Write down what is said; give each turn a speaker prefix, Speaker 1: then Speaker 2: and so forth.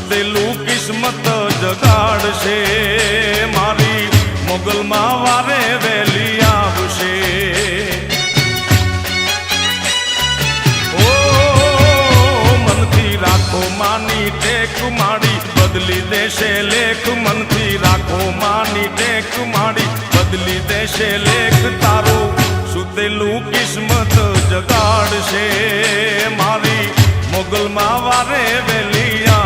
Speaker 1: સુદેલું કિસ્મત જગાડશે મારી મોગલમાં વારે વેલી આવશે ઓ મનથી રાખો માની ટેક માડી બદલી દેશે લેખ મનથી રાખો માની ટેક માડી બદલી દેશે લેખ તારો સુદેલું કિસ્મત જગાડશે મારી મોગલમાં વારે વેલી